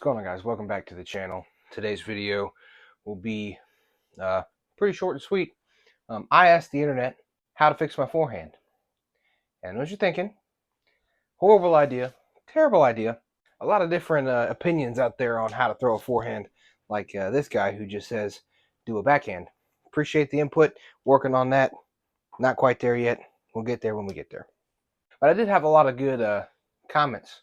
going on, guys? Welcome back to the channel. Today's video will be pretty short and sweet. I asked the internet how to fix my forehand, and what you're thinking, horrible idea, terrible idea. A lot of different opinions out there on how to throw a forehand, like this guy who just says do a backhand. Appreciate the input, working on that. Not quite there yet. We'll get there when we get there. But I did have a lot of good comments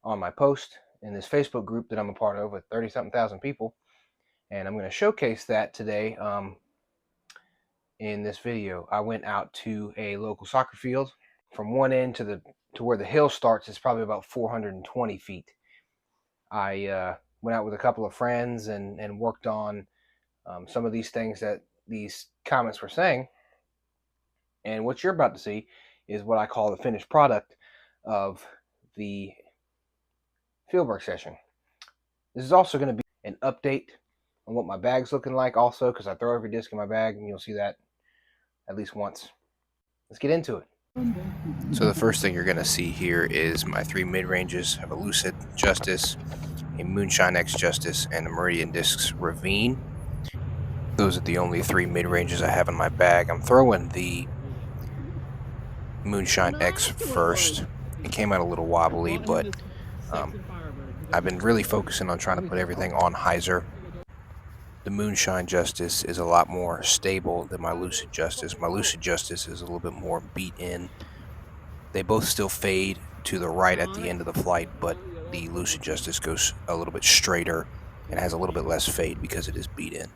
on my post in this Facebook group that I'm a part of with 30-something thousand people, and I'm going to showcase that today in this video. I went out to a local soccer field. From one end to where the hill starts is probably about 420 feet. I went out with a couple of friends and worked on some of these things that these comments were saying, and what you're about to see is what I call the finished product of the fieldwork session. This is also going to be an update on what my bag's looking like also, because I throw every disc in my bag and you'll see that at least once. Let's get into it. So the first thing you're going to see here is my three mid-ranges. I have a Lucid Justice, a Moonshine X Justice, and a Meridian Discs Ravine. Those are the only three mid-ranges I have in my bag. I'm throwing the Moonshine X first. It came out a little wobbly, but I've been really focusing on trying to put everything on hyzer. The Moonshine Justice is a lot more stable than my Lucid Justice. My Lucid Justice is a little bit more beat in. They both still fade to the right at the end of the flight, but the Lucid Justice goes a little bit straighter and has a little bit less fade because it is beat in.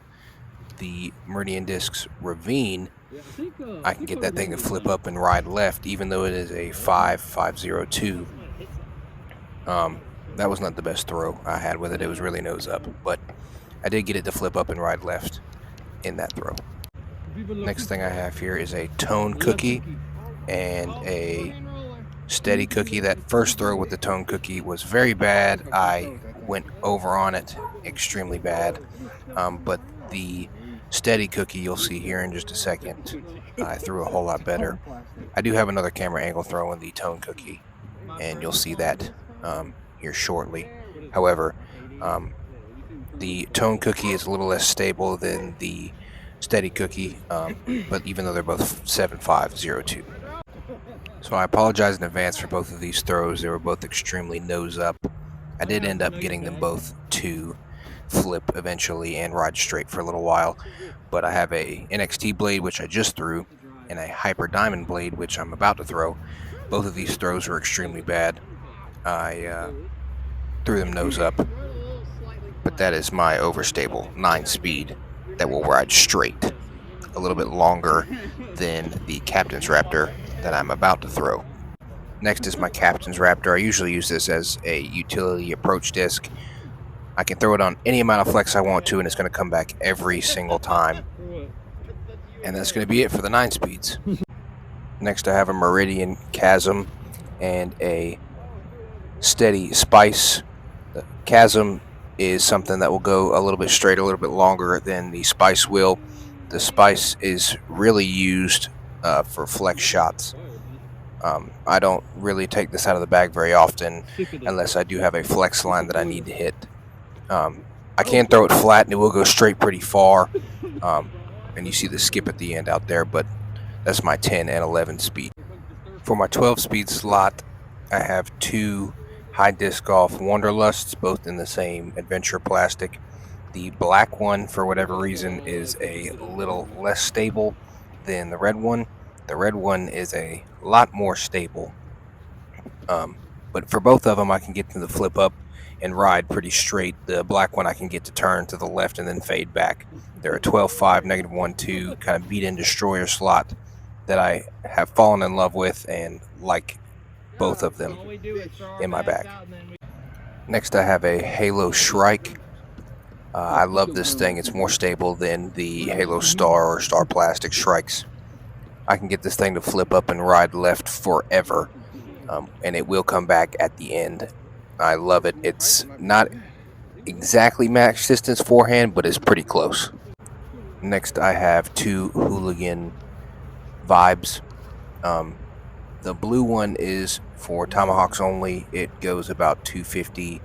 The Meridian Discs Ravine, I can get that thing to flip up and ride left, even though it is a 5.502. That was not the best throw I had with it. It was really nose up, but I did get it to flip up and ride left in that throw. Next thing I have here is a tone cookie and a steady cookie. That first throw with the tone cookie was very bad. I went over on it extremely bad, but the steady cookie you'll see here in just a second, I threw a whole lot better. I do have another camera angle throwing the tone cookie, and you'll see that here shortly. However, the tone cookie is a little less stable than the steady cookie, but even though they're both 7.502. So I apologize in advance for both of these throws. They were both extremely nose up. I did end up getting them both to flip eventually and ride straight for a little while, but I have a NXT blade which I just threw and a Hyper Diamond blade which I'm about to throw. Both of these throws were extremely bad. I threw them nose up, but that is my overstable 9-speed that will ride straight, a little bit longer than the Captain's Raptor that I'm about to throw. Next is my Captain's Raptor. I usually use this as a utility approach disc. I can throw it on any amount of flex I want to, and it's going to come back every single time. And that's going to be it for the 9-speeds. Next I have a Meridian Chasm and a steady Spice. The Chasm is something that will go a little bit straight, a little bit longer than the Spice will. The Spice is really used for flex shots. I don't really take this out of the bag very often unless I do have a flex line that I need to hit. I can throw it flat and it will go straight pretty far, and you see the skip at the end out there, but that's my 10 and 11 speed. For my 12 speed slot, I have two high disc golf Wanderlusts, both in the same adventure plastic. The black one, for whatever reason, is a little less stable than the red one. The red one is a lot more stable, but for both of them I can get them to flip up and ride pretty straight. The black one I can get to turn to the left and then fade back. They're a 12.5 -1.2 kind of beat-in destroyer slot that I have fallen in love with and like both of them in my bag. Next I have a Halo Shrike. I love this thing. It's more stable than the Halo Star or Star Plastic Shrikes. I can get this thing to flip up and ride left forever, and it will come back at the end. I love it. It's not exactly max distance forehand, but it's pretty close. Next I have two Hooligan Vibes. The blue one is for tomahawks only. It goes about 250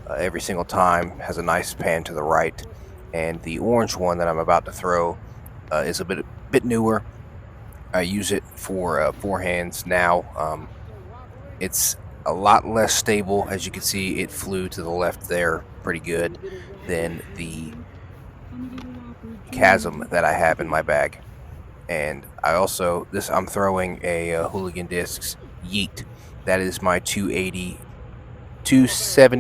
every single time, has a nice pan to the right. And the orange one that I'm about to throw is a bit newer. I use it for forehands now. It's a lot less stable. As you can see, it flew to the left there pretty good than the chasm that I have in my bag. And I'm throwing a Hooligan Discs Yeet. That is my 270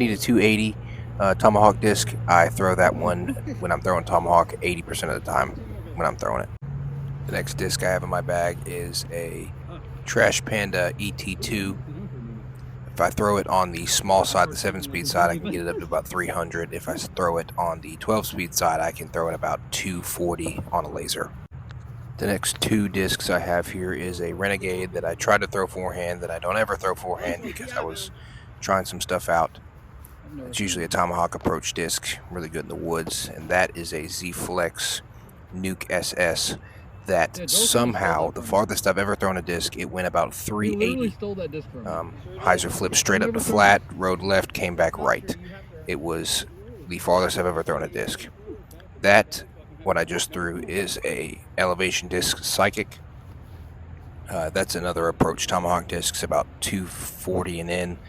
to 280 Tomahawk disc. I throw that one when I'm throwing Tomahawk 80% of the time when I'm throwing it. The next disc I have in my bag is a Trash Panda ET2. If I throw it on the small side, the 7-speed side, I can get it up to about 300. If I throw it on the 12-speed side, I can throw it about 240 on a laser. The next two discs I have here is a Renegade that I tried to throw forehand, that I don't ever throw forehand because I was trying some stuff out. It's usually a Tomahawk approach disc, really good in the woods, and that is a Z-Flex Nuke SS that somehow, the farthest I've ever thrown a disc, it went about 380. Hyzer flipped straight up to flat, rode left, came back right. It was the farthest I've ever thrown a disc. That, what I just threw, is a elevation disc Psychic. That's another approach Tomahawk disc, about 240 and in.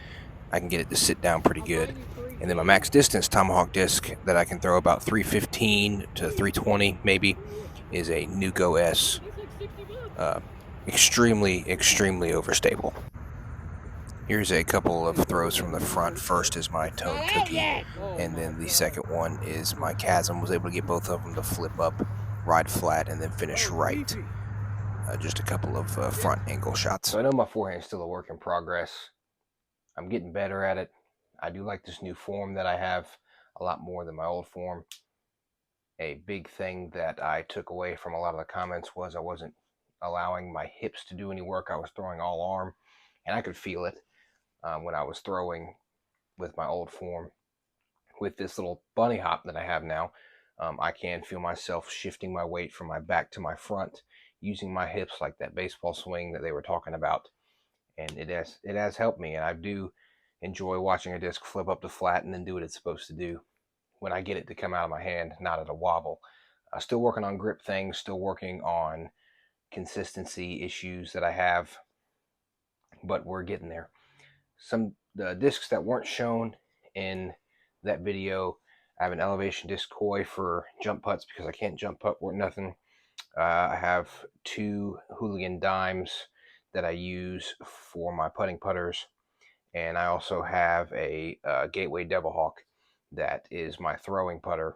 I can get it to sit down pretty good. And then my max distance Tomahawk disc that I can throw about 315 to 320 maybe is a Nuke OS. Extremely overstable. Here's a couple of throws from the front. First is my Tone Cookie, and then the second one is my Chasm. Was able to get both of them to flip up, ride flat, and then finish right. Just a couple of front angle shots. So I know my forehand is still a work in progress. I'm getting better at it. I do like this new form that I have a lot more than my old form. A big thing that I took away from a lot of the comments was I wasn't allowing my hips to do any work. I was throwing all arm, and I could feel it when I was throwing with my old form. With this little bunny hop that I have now, I can feel myself shifting my weight from my back to my front, using my hips like that baseball swing that they were talking about. And it has helped me, and I do enjoy watching a disc flip up to flat and then do what it's supposed to do when I get it to come out of my hand, not at a wobble. Still working on grip things, still working on consistency issues that I have, but we're getting there. Some discs that weren't shown in that video, I have an elevation disc koi for jump putts because I can't jump putt or nothing. I have two Hooligan dimes that I use for my putting putters, and I also have a Gateway Devil Hawk that is my throwing putter.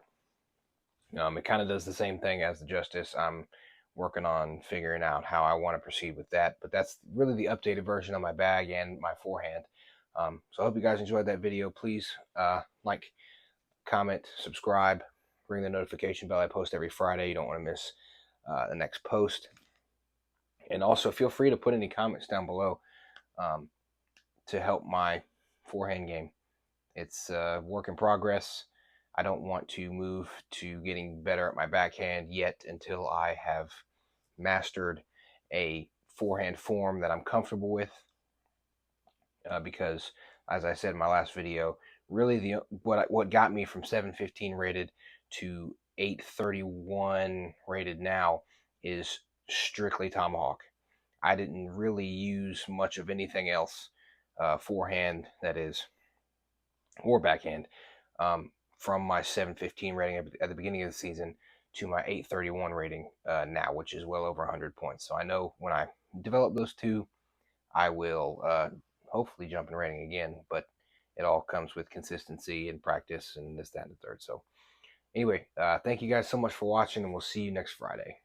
It kind of does the same thing as the Justice. I'm working on figuring out how I want to proceed with that, but that's really the updated version of my bag and my forehand. So I hope you guys enjoyed that video. Please like, comment, subscribe, ring the notification bell. I post every Friday. You don't want to miss the next post. And also feel free to put any comments down below to help my forehand game. It's a work in progress. I don't want to move to getting better at my backhand yet until I have mastered a forehand form that I'm comfortable with. Because, as I said in my last video, really what got me from 715 rated to 831 rated now is strictly Tomahawk. I didn't really use much of anything else, forehand that is, or backhand, from my 715 rating at the beginning of the season to my 831 rating now, which is well over 100 points. So I know when I develop those two, I will hopefully jump in rating again, but it all comes with consistency and practice and this, that, and the third. So anyway, thank you guys so much for watching, and we'll see you next Friday.